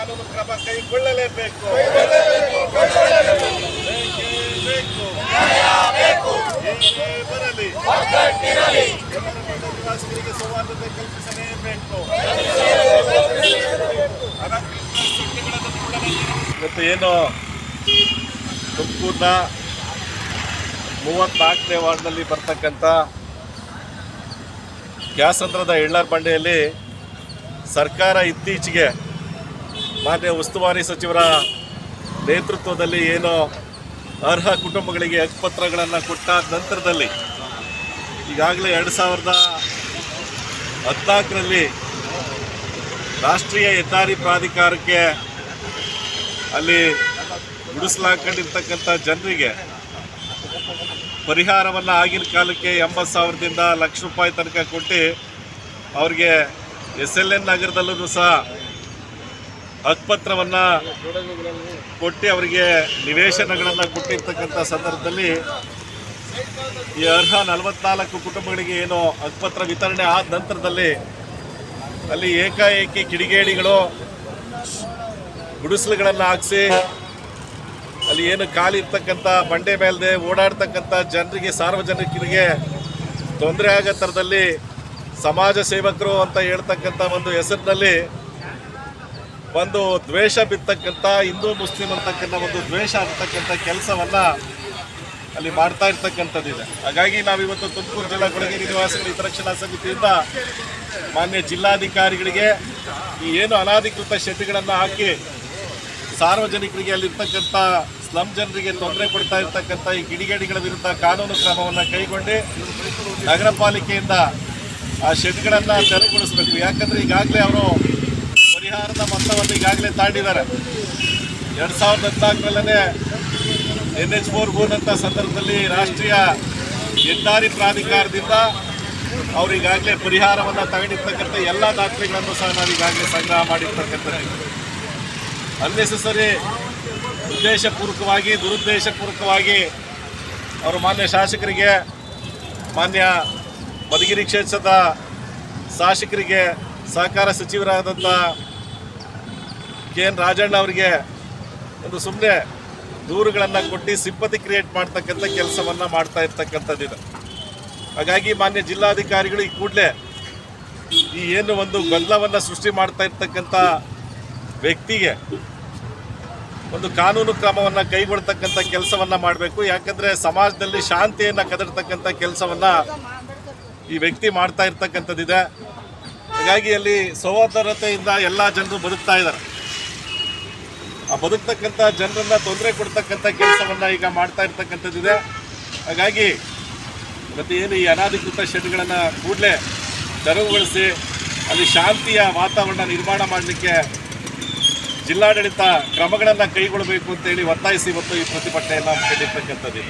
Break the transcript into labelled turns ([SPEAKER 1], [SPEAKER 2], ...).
[SPEAKER 1] ಕಾನೂನು ಕ್ರಮ ಕೈಗೊಳ್ಳಲೇಬೇಕು. ಬರಲಿ ನಿವಾಸಿಗಳಿಗೆ ಸೌಹಾರ್ದತೆ ಕಲ್ಪಿಸಲೇಬೇಕು. ಇವತ್ತು ಏನು ತುಮಕೂರಿನ 34ನೇ ವಾರ್ಡ್ನಲ್ಲಿ ಬರ್ತಕ್ಕಂಥ ಕ್ಯಾಸಂದ್ರದ ಎಳ್ಳಾರ್ ಬಂಡೆಯಲ್ಲಿ ಸರ್ಕಾರ ಇತ್ತೀಚೆಗೆ ಮಾನ್ಯ ಉಸ್ತುವಾರಿ ಸಚಿವರ ನೇತೃತ್ವದಲ್ಲಿ ಏನು ಅರ್ಹ ಕುಟುಂಬಗಳಿಗೆ ಹಕ್ಕುಪತ್ರಗಳನ್ನು ಕೊಟ್ಟ ನಂತರದಲ್ಲಿ ಈಗಾಗಲೇ 2014ರಲ್ಲಿ ರಾಷ್ಟ್ರೀಯ ಹೆದ್ದಾರಿ ಪ್ರಾಧಿಕಾರಕ್ಕೆ ಅಲ್ಲಿ ಗುಡಿಸಲಾಕೊಂಡಿರ್ತಕ್ಕಂಥ ಜನರಿಗೆ ಪರಿಹಾರವನ್ನು ಆಗಿನ ಕಾಲಕ್ಕೆ 80,000ದಿಂದ ₹1,00,000 ತನಕ ಕೊಟ್ಟು ಅವ್ರಿಗೆ SLN ನಗರದಲ್ಲೂ ಸಹ ಹಕ್ಕುಪತ್ರವನ್ನು ಕೊಟ್ಟು ಅವರಿಗೆ ನಿವೇಶನಗಳನ್ನು ಕೊಟ್ಟಿರ್ತಕ್ಕಂಥ ಸಂದರ್ಭದಲ್ಲಿ ಈ ಅರ್ಹ 44 ಕುಟುಂಬಗಳಿಗೆ ಏನು ಹಕ್ಕುಪತ್ರ ವಿತರಣೆ ಆದ ನಂತರದಲ್ಲಿ ಅಲ್ಲಿ ಏಕಾಏಕಿ ಕಿಡಿಗೇಡಿಗಳು ಗುಡಿಸಲುಗಳನ್ನು ಹಾಕಿಸಿ ಅಲ್ಲಿ ಏನು ಖಾಲಿ ಇರ್ತಕ್ಕಂಥ ಬಂಡೆ ಮೇಲ್ದೆ ಓಡಾಡ್ತಕ್ಕಂಥ ಜನರಿಗೆ ಸಾರ್ವಜನಿಕರಿಗೆ ತೊಂದರೆ ಆಗೋ ಥರದಲ್ಲಿ ಸಮಾಜ ಸೇವಕರು ಅಂತ ಹೇಳ್ತಕ್ಕಂಥ ಒಂದು ಹೆಸರಿನಲ್ಲಿ ಒಂದು ದ್ವೇಷ ಬಿತ್ತಕ್ಕಂಥ ಹಿಂದೂ ಮುಸ್ಲಿಂ ಅಂತಕ್ಕಂಥ ಒಂದು ದ್ವೇಷ ಆಗ್ತಕ್ಕಂಥ ಕೆಲಸವನ್ನು ಅಲ್ಲಿ ಮಾಡ್ತಾ ಇರ್ತಕ್ಕಂಥದ್ದಿದೆ. ಹಾಗಾಗಿ ನಾವಿವತ್ತು ತುಮಕೂರು ಜಿಲ್ಲಾ ಕೊಳಗೇರಿ ನಿವಾಸಿಗಳ ಹಿತರಕ್ಷಣಾ ಸಮಿತಿಯಿಂದ ಮಾನ್ಯ ಜಿಲ್ಲಾಧಿಕಾರಿಗಳಿಗೆ ಈ ಏನು ಅನಧಿಕೃತ ಶೆಡ್ಗಳನ್ನು ಹಾಕಿ ಸಾರ್ವಜನಿಕರಿಗೆ ಅಲ್ಲಿರ್ತಕ್ಕಂಥ ಸ್ಲಮ್ ಜನರಿಗೆ ತೊಂದರೆ ಕೊಡ್ತಾ ಇರ್ತಕ್ಕಂಥ ಈ ಕಿಡಿಗೇಡಿಗಳ ವಿರುದ್ಧ ಕಾನೂನು ಕ್ರಮವನ್ನು ಕೈಗೊಂಡು ನಗರ ಪಾಲಿಕೆಯಿಂದ ಆ ಶೆಡ್ಗಳನ್ನು ತೆರವುಗೊಳಿಸಬೇಕು. ಯಾಕಂದರೆ ಈಗಾಗಲೇ ಅವರು ಪರಿಹಾರದ ಮೊತ್ತವನ್ನು ಈಗಾಗಲೇ ತಾಂಡಿದ್ದಾರೆ. 2014ರಲ್ಲೇ NH4 ಬೋದಂಥ ಸಂದರ್ಭದಲ್ಲಿ ರಾಷ್ಟ್ರೀಯ ಹೆದ್ದಾರಿ ಪ್ರಾಧಿಕಾರದಿಂದ ಅವರು ಈಗಾಗಲೇ ಪರಿಹಾರವನ್ನು ತಗೊಂಡಿರ್ತಕ್ಕಂಥ ಎಲ್ಲ ದಾಖಲೆಗಳನ್ನು ಸಹ ನಾವು ಈಗಾಗಲೇ ಸಂಗ್ರಹ ಮಾಡಿರ್ತಕ್ಕಂಥದ್ದು. ಅನ್ನೆಸೆಸರಿ ಉದ್ದೇಶಪೂರ್ವಕವಾಗಿ ದುರುದ್ದೇಶಪೂರ್ವಕವಾಗಿ ಅವರು ಮಾನ್ಯ ಶಾಸಕರಿಗೆ, ಮಾನ್ಯ ಮಧುಗಿರಿ ಕ್ಷೇತ್ರದ ಶಾಸಕರಿಗೆ, ಸಹಕಾರ ಸಚಿವರಾದಂಥ KN ರಾಜಣ್ಣ ಅವರಿಗೆ ಒಂದು ಸುಮ್ಮನೆ ದೂರುಗಳನ್ನು ಕೊಟ್ಟು ಸಿಂಪತಿ ಕ್ರಿಯೇಟ್ ಮಾಡ್ತಕ್ಕಂಥ ಕೆಲಸವನ್ನು ಮಾಡ್ತಾ ಇರ್ತಕ್ಕಂಥದ್ದಿದೆ. ಹಾಗಾಗಿ ಮಾನ್ಯ ಜಿಲ್ಲಾಧಿಕಾರಿಗಳು ಈ ಕೂಡಲೇ ಈ ಏನು ಒಂದು ಗೊಂದಲವನ್ನು ಸೃಷ್ಟಿ ಮಾಡ್ತಾ ಇರ್ತಕ್ಕಂಥ ವ್ಯಕ್ತಿಗೆ ಒಂದು ಕಾನೂನು ಕ್ರಮವನ್ನು ಕೈಗೊಳ್ತಕ್ಕಂಥ ಕೆಲಸವನ್ನು ಮಾಡಬೇಕು. ಯಾಕಂದರೆ ಸಮಾಜದಲ್ಲಿ ಶಾಂತಿಯನ್ನು ಕದಡ್ತಕ್ಕಂಥ ಕೆಲಸವನ್ನು ಈ ವ್ಯಕ್ತಿ ಮಾಡ್ತಾ ಇರ್ತಕ್ಕಂಥದ್ದಿದೆ. ಹಾಗಾಗಿ ಅಲ್ಲಿ ಸಹೋದರತೆಯಿಂದ ಎಲ್ಲ ಜನರು ಬದುಕ್ತಾ ಇದ್ದಾರೆ. ಆ ಬದುಕ್ತಕ್ಕಂಥ ಜನರನ್ನು ತೊಂದರೆ ಕೊಡ್ತಕ್ಕಂಥ ಕೆಲಸವನ್ನು ಈಗ ಮಾಡ್ತಾ ಇರ್ತಕ್ಕಂಥದ್ದಿದೆ. ಹಾಗಾಗಿ ಮತ್ತು ಏನು ಈ ಅನಧಿಕೃತ ಶೆಡ್ಗಳನ್ನು ಕೂಡಲೇ ತೆರವುಗೊಳಿಸಿ ಅಲ್ಲಿ ಶಾಂತಿಯ ವಾತಾವರಣ ನಿರ್ಮಾಣ ಮಾಡಲಿಕ್ಕೆ ಜಿಲ್ಲಾಡಳಿತ ಕ್ರಮಗಳನ್ನು ಕೈಗೊಳ್ಳಬೇಕು ಅಂತೇಳಿ ಒತ್ತಾಯಿಸಿ ಇವತ್ತು ಈ ಪ್ರತಿಭಟನೆಯನ್ನು ಮಾಡಿರ್ತಕ್ಕಂಥದ್ದು.